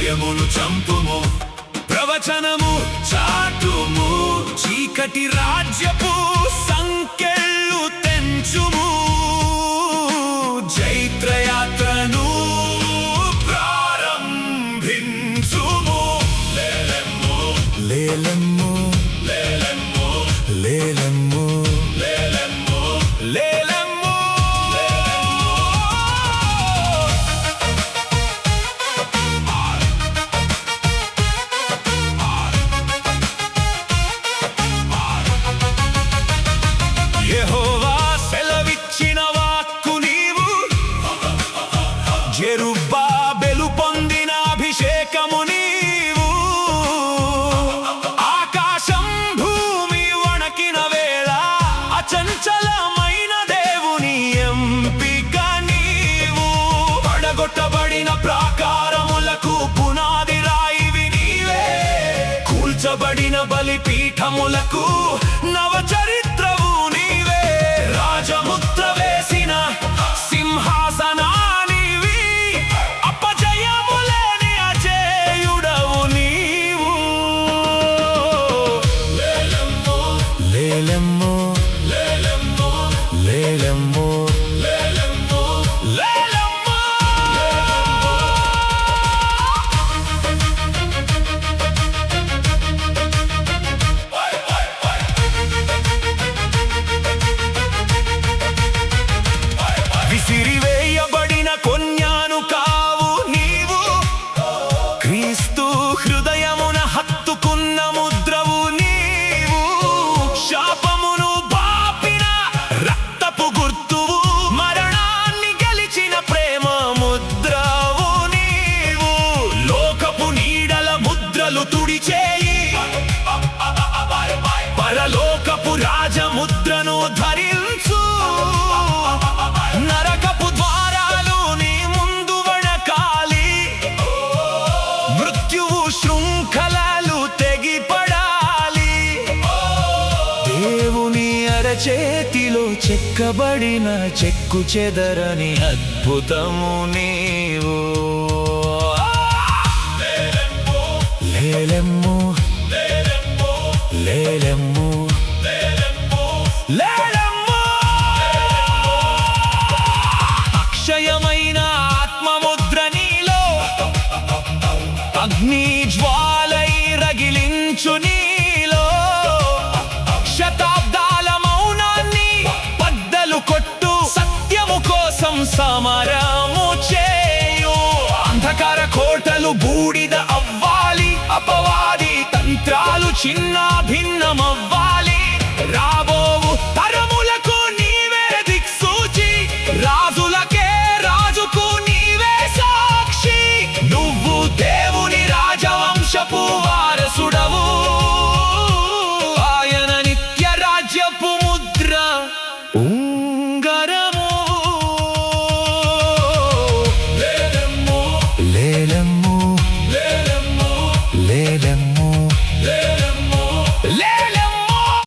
భయమును చంపుము, ప్రవచనము చాటుము, చీకటి రాజ్యపు సంకెళ్ళు తెంచుము, జైత్రయాత్రను ప్రారంభించుము. లేలెమ్ము లేలెమ్ము లేలెమ్ము లేలెమ్ము లేలెమ్ము లేలెమ్ము. యెహోవా సెలవిచ్చిన వాక్కు నీవు, జెరుబ్బాబెలు పొందిన అభిషేకము నీవు. ఆకాశం భూమి వణకిన వేళ అచంచలమైన దేవుని ఎంపిక నీవు. పడగొట్టబడిన ప్రాకారములకు పునాది రాయివి నీవే, కూల్చబడిన బలిపీఠములకు నవచరిత్రవు నీవే. రాజముద్ర వేసిన సింహాసనానివి, అపజయములేని అజేయుడవు నీవు. లేలెమ్ము లేలెమ్ము లేలెమ్ము లేలెమ్ము లేలెమ్ము లేలెమ్ము. విసిరివేయబడిన కొన్యాను కావు నీవు, క్రీస్తు హృదయమున హత్తుకున్న ముద్రవు నీవు. శాపమును బాపిన రక్తపు గుర్తువు, మరణాన్ని గెలిచిన ప్రేమ ముద్రవు నీవు. లోకపు నీడల ముద్రలు తుడిచేయి, పరలోకపు రాజముద్రను ధరించు. నరకపు ద్వారాలు నీ ముందు వణకాలి, మృత్యువు శృంఖలాలు తెగిపడాలి. దేవుని అరచేతిలో చెక్కబడిన చెక్కు చెదరని అద్భుతము నీవు. లేలెమ్ము లేలెమ్ము లేలెమ్ము లేలెమ్ము. అక్షయమైన ఆత్మముద్ర నీలో, అగ్ని జ్వాలై రగిలించు నీలో. శతాబ్దాల మౌనాన్ని బద్దలు కొట్టు, సత్యము కోసం సమరము చేయు. అంధకార కోటలు బూడిద అవ్వాలి, అపవాది తంత్రాలు చిన్న భిన్నమవ్వాలి. రాబోవు